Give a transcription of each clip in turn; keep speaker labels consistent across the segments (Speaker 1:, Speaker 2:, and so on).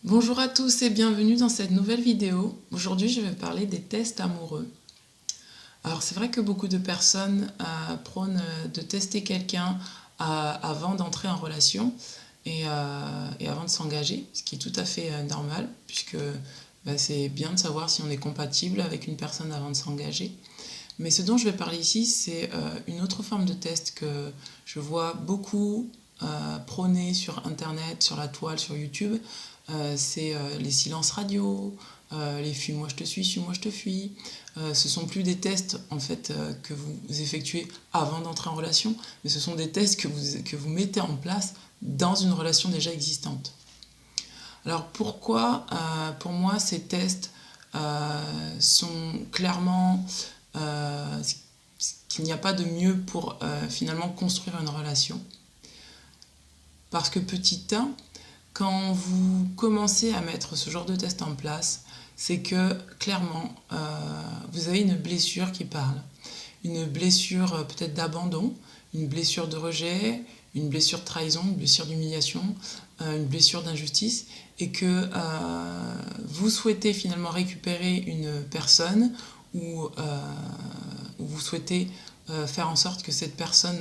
Speaker 1: Bonjour à tous et bienvenue dans cette nouvelle vidéo. Aujourd'hui, je vais parler des tests amoureux. Alors, c'est vrai que beaucoup de personnes prônent de tester quelqu'un avant d'entrer en relation et avant de s'engager, ce qui est tout à fait normal, puisque c'est bien de savoir si on est compatible avec une personne avant de s'engager. Mais ce dont je vais parler ici, c'est une autre forme de test que je vois beaucoup prôner sur Internet, sur la toile, sur YouTube. C'est les silences radio, les fuis-moi je te suis-moi je te fuis. Ce sont plus des tests en fait que vous effectuez avant d'entrer en relation, mais ce sont des tests que vous mettez en place dans une relation déjà existante. Alors pourquoi, pour moi, ces tests sont clairement qu'il n'y a pas de mieux pour finalement construire une relation. Parce que petit 1, quand vous commencez à mettre ce genre de test en place, c'est que clairement, vous avez une blessure qui parle. Une blessure peut-être d'abandon, une blessure de rejet, une blessure de trahison, une blessure d'humiliation, une blessure d'injustice, et que vous souhaitez finalement récupérer une personne ou vous souhaitez faire en sorte que cette personne,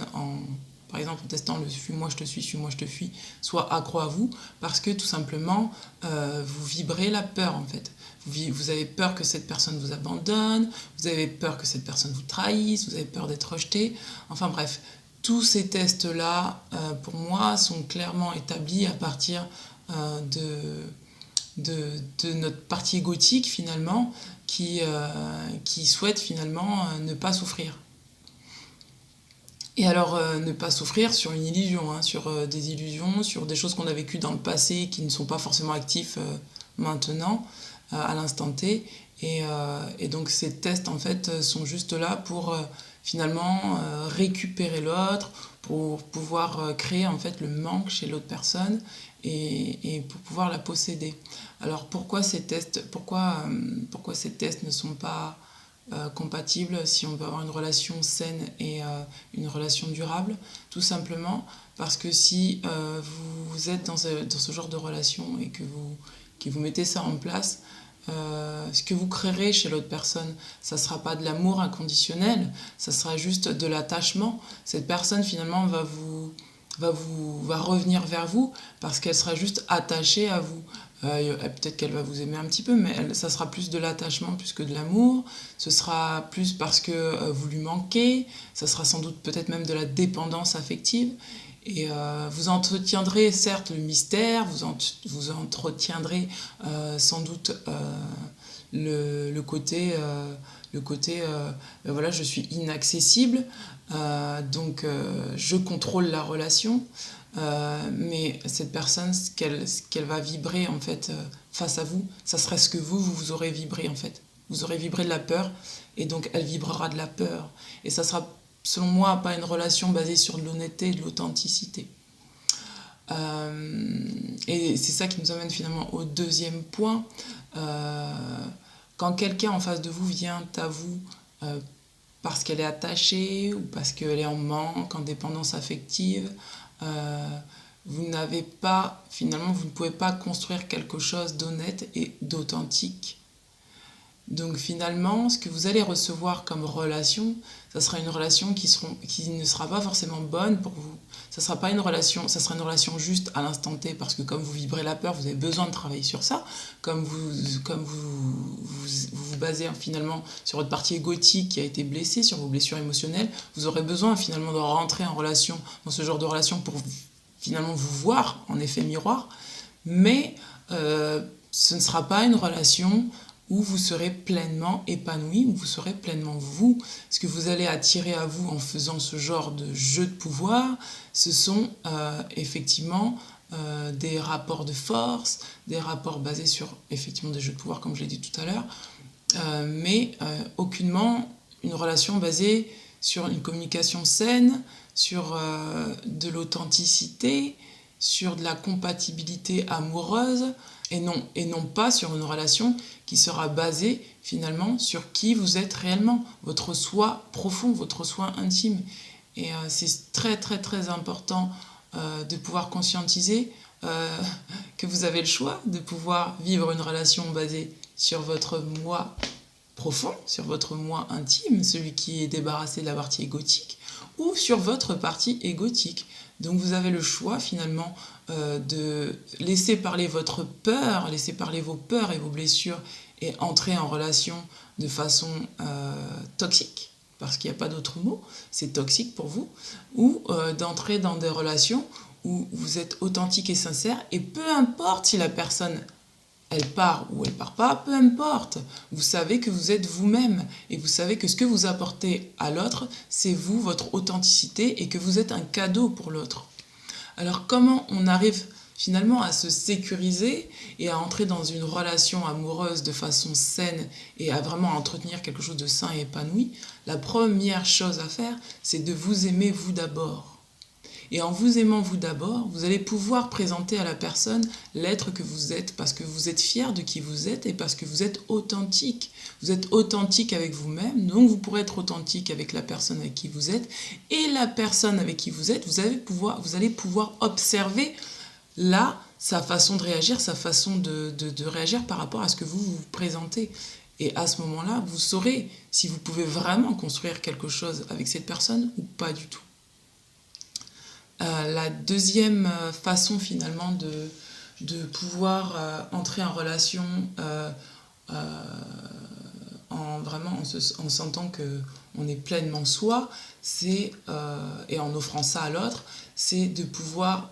Speaker 1: par exemple en testant le fuis-moi je te suis-moi je te fuis, soit accro à vous, parce que tout simplement vous vibrez la peur en fait. Vous avez peur que cette personne vous abandonne, vous avez peur que cette personne vous trahisse, vous avez peur d'être rejeté. Enfin bref, tous ces tests-là, pour moi, sont clairement établis à partir de notre partie égotique finalement, qui souhaite finalement ne pas souffrir. Et alors, ne pas souffrir sur une illusion, hein, sur des illusions, sur des choses qu'on a vécues dans le passé qui ne sont pas forcément actifs maintenant, à l'instant T. Et donc ces tests, en fait, sont juste là pour finalement récupérer l'autre, pour pouvoir créer en fait le manque chez l'autre personne et pour pouvoir la posséder. Alors pourquoi ces tests, pourquoi ces tests ne sont pas compatibles si on veut avoir une relation saine et une relation durable? Tout simplement parce que si vous êtes dans ce genre de relation et que vous mettez ça en place, ce que vous créerez chez l'autre personne, ça ne sera pas de l'amour inconditionnel, ça sera juste de l'attachement. Cette personne finalement va revenir vers vous parce qu'elle sera juste attachée à vous. Peut-être qu'elle va vous aimer un petit peu, mais ça sera plus de l'attachement plus que de l'amour. Ce sera plus parce que vous lui manquez. Ça sera sans doute peut-être même de la dépendance affective. Et vous entretiendrez certes le mystère, vous entretiendrez sans doute le côté, voilà, je suis inaccessible, donc je contrôle la relation. Mais cette personne, ce qu'elle va vibrer en fait face à vous, ça serait ce que vous aurez vibré en fait. Vous aurez vibré de la peur et donc elle vibrera de la peur. Et ça sera, selon moi, pas une relation basée sur de l'honnêteté et de l'authenticité. Et c'est ça qui nous amène finalement au deuxième point. Quand quelqu'un en face de vous vient à vous parce qu'elle est attachée ou parce qu'elle est en manque, en dépendance affective, vous n'avez pas, finalement, vous ne pouvez pas construire quelque chose d'honnête et d'authentique. Donc finalement, ce que vous allez recevoir comme relation, ça sera une relation qui ne sera pas forcément bonne pour vous. Ça sera pas une relation, ça sera une relation juste à l'instant T, parce que comme vous vibrez la peur, vous avez besoin de travailler sur ça. Comme vous basez finalement sur votre partie égotique qui a été blessée, sur vos blessures émotionnelles, vous aurez besoin finalement de rentrer en relation, dans ce genre de relation pour finalement vous voir en effet miroir. Mais ce ne sera pas une relation où vous serez pleinement épanoui, où vous serez pleinement vous. Ce que vous allez attirer à vous en faisant ce genre de jeu de pouvoir, ce sont effectivement des rapports de force, des rapports basés sur effectivement des jeux de pouvoir comme je l'ai dit tout à l'heure, mais aucunement une relation basée sur une communication saine, sur de l'authenticité, sur de la compatibilité amoureuse, et non pas sur une relation qui sera basée finalement sur qui vous êtes réellement, votre soi profond, votre soi intime. Et c'est très très très important de pouvoir conscientiser euh, que vous avez le choix de pouvoir vivre une relation basée sur votre moi profond, sur votre moi intime, celui qui est débarrassé de la partie égotique, ou sur votre partie égotique. Donc vous avez le choix finalement de laisser parler votre peur, laisser parler vos peurs et vos blessures et entrer en relation de façon toxique, parce qu'il n'y a pas d'autre mot, c'est toxique pour vous, ou d'entrer dans des relations où vous êtes authentique et sincère, et peu importe si la personne elle part ou elle part pas, peu importe. Vous savez que vous êtes vous-même et vous savez que ce que vous apportez à l'autre, c'est vous, votre authenticité, et que vous êtes un cadeau pour l'autre. Alors comment on arrive finalement à se sécuriser et à entrer dans une relation amoureuse de façon saine et à vraiment entretenir quelque chose de sain et épanoui? La première chose à faire, c'est de vous aimer vous d'abord. Et en vous aimant vous d'abord, vous allez pouvoir présenter à la personne l'être que vous êtes, parce que vous êtes fier de qui vous êtes et parce que vous êtes authentique. Vous êtes authentique avec vous-même, donc vous pourrez être authentique avec la personne avec qui vous êtes. Et la personne avec qui vous êtes, vous allez pouvoir observer là sa façon de réagir, sa façon de réagir par rapport à ce que vous vous présentez. Et à ce moment-là, vous saurez si vous pouvez vraiment construire quelque chose avec cette personne ou pas du tout. La deuxième façon finalement de pouvoir entrer en relation en sentant qu'on est pleinement soi, et en offrant ça à l'autre, c'est de pouvoir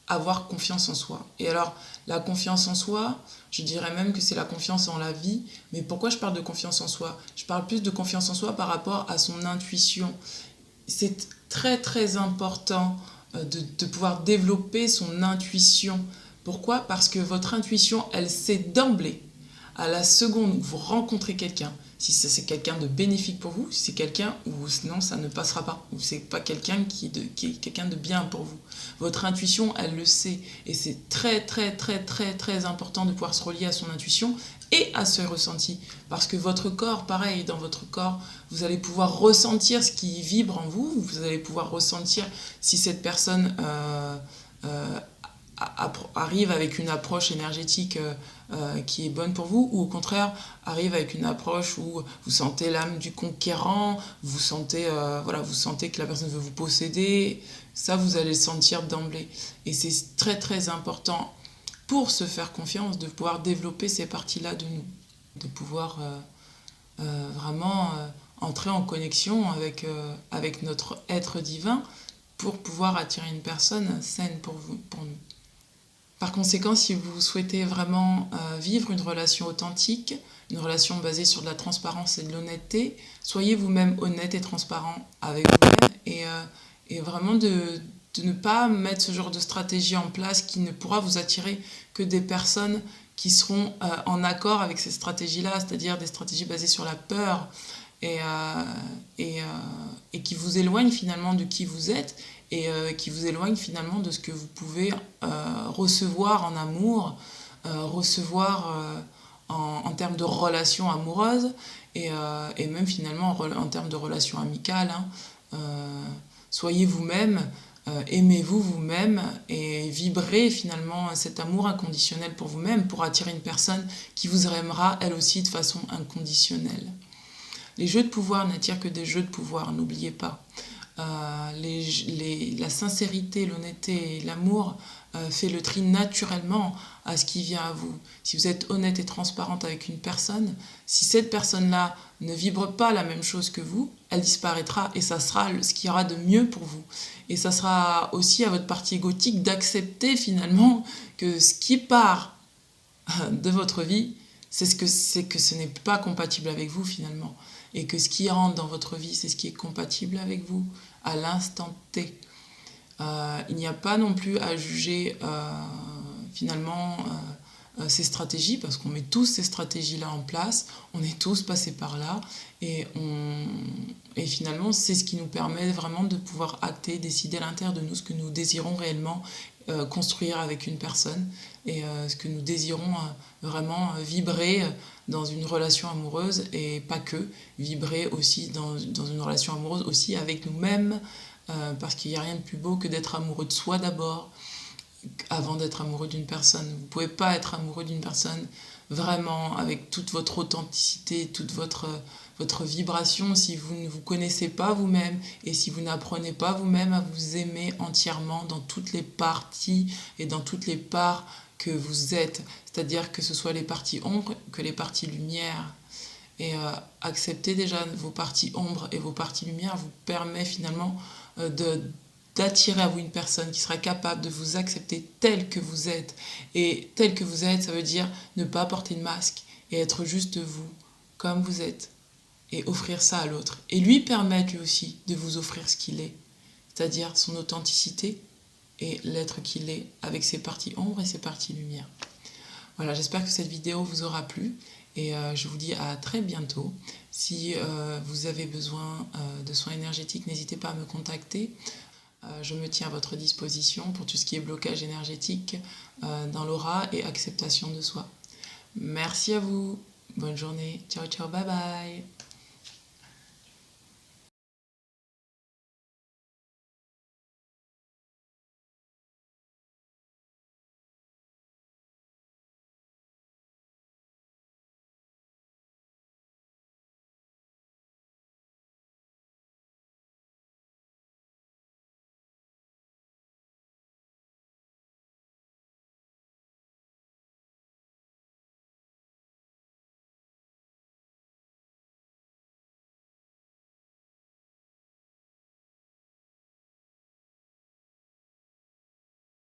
Speaker 1: avoir confiance en soi. Et alors, la confiance en soi, je dirais même que c'est la confiance en la vie. Mais pourquoi je parle de confiance en soi? Je parle plus de confiance en soi par rapport à son intuition. C'est très très important de pouvoir développer son intuition. Pourquoi? Parce que votre intuition, elle sait d'emblée, à la seconde où vous rencontrez quelqu'un, si c'est quelqu'un de bénéfique pour vous, si c'est quelqu'un où sinon ça ne passera pas, ou c'est pas quelqu'un qui est quelqu'un de bien pour vous. Votre intuition, elle le sait, et c'est très très très très très important de pouvoir se relier à son intuition et à ce ressenti, parce que votre corps, pareil, dans votre corps, vous allez pouvoir ressentir ce qui vibre en vous, vous allez pouvoir ressentir si cette personne arrive avec une approche énergétique qui est bonne pour vous, ou au contraire arrive avec une approche où vous sentez l'âme du conquérant, vous sentez que la personne veut vous posséder. Ça, vous allez le sentir d'emblée, et c'est très très important pour se faire confiance de pouvoir développer ces parties-là de nous, de pouvoir vraiment entrer en connexion avec notre être divin pour pouvoir attirer une personne saine pour nous. Par conséquent, si vous souhaitez vraiment vivre une relation authentique, une relation basée sur de la transparence et de l'honnêteté, soyez vous-même honnête et transparent avec vous-même, et vraiment de ne pas mettre ce genre de stratégie en place qui ne pourra vous attirer que des personnes qui seront en accord avec ces stratégies-là, c'est-à-dire des stratégies basées sur la peur et qui vous éloignent finalement de qui vous êtes, et qui vous éloignent finalement de ce que vous pouvez recevoir en amour, recevoir en termes de relations amoureuses, et même finalement en termes de relations amicales. Soyez vous-même, aimez-vous vous-même, et vibrez finalement cet amour inconditionnel pour vous-même pour attirer une personne qui vous aimera elle aussi de façon inconditionnelle. Les jeux de pouvoir n'attirent que des jeux de pouvoir, n'oubliez pas. La sincérité, l'honnêteté et l'amour fait le tri naturellement à ce qui vient à vous. Si vous êtes honnête et transparente avec une personne, si cette personne-là ne vibre pas la même chose que vous, elle disparaîtra, et ça sera ce qu'il y aura de mieux pour vous. Et ça sera aussi à votre partie égotique d'accepter finalement que ce qui part de votre vie, c'est que ce n'est pas compatible avec vous finalement. Et que ce qui rentre dans votre vie, c'est ce qui est compatible avec vous à l'instant T. Il n'y a pas non plus à juger finalement ces stratégies, parce qu'on met tous ces stratégies-là en place, on est tous passés par là, et finalement c'est ce qui nous permet vraiment de pouvoir acter, décider à l'intérieur de nous ce que nous désirons réellement construire avec une personne, et ce que nous désirons vraiment vibrer dans une relation amoureuse, et pas que, vibrer aussi dans une relation amoureuse aussi avec nous-mêmes, parce qu'il n'y a rien de plus beau que d'être amoureux de soi d'abord, avant d'être amoureux d'une personne. Vous ne pouvez pas être amoureux d'une personne vraiment avec toute votre authenticité, toute votre vibration si vous ne vous connaissez pas vous-même et si vous n'apprenez pas vous-même à vous aimer entièrement dans toutes les parties et dans toutes les parts que vous êtes. C'est-à-dire que ce soit les parties ombres que les parties lumière. Et accepter déjà vos parties ombres et vos parties lumière vous permet finalement d'attirer à vous une personne qui sera capable de vous accepter tel que vous êtes. Et tel que vous êtes, ça veut dire ne pas porter de masque et être juste vous, comme vous êtes. Et offrir ça à l'autre. Et lui permettre lui aussi de vous offrir ce qu'il est. C'est-à-dire son authenticité et l'être qu'il est avec ses parties ombres et ses parties lumière. Voilà, j'espère que cette vidéo vous aura plu et je vous dis à très bientôt. Si vous avez besoin de soins énergétiques, n'hésitez pas à me contacter. Je me tiens à votre disposition pour tout ce qui est blocage énergétique dans l'aura et acceptation de soi. Merci à vous. Bonne journée. Ciao, ciao, bye bye.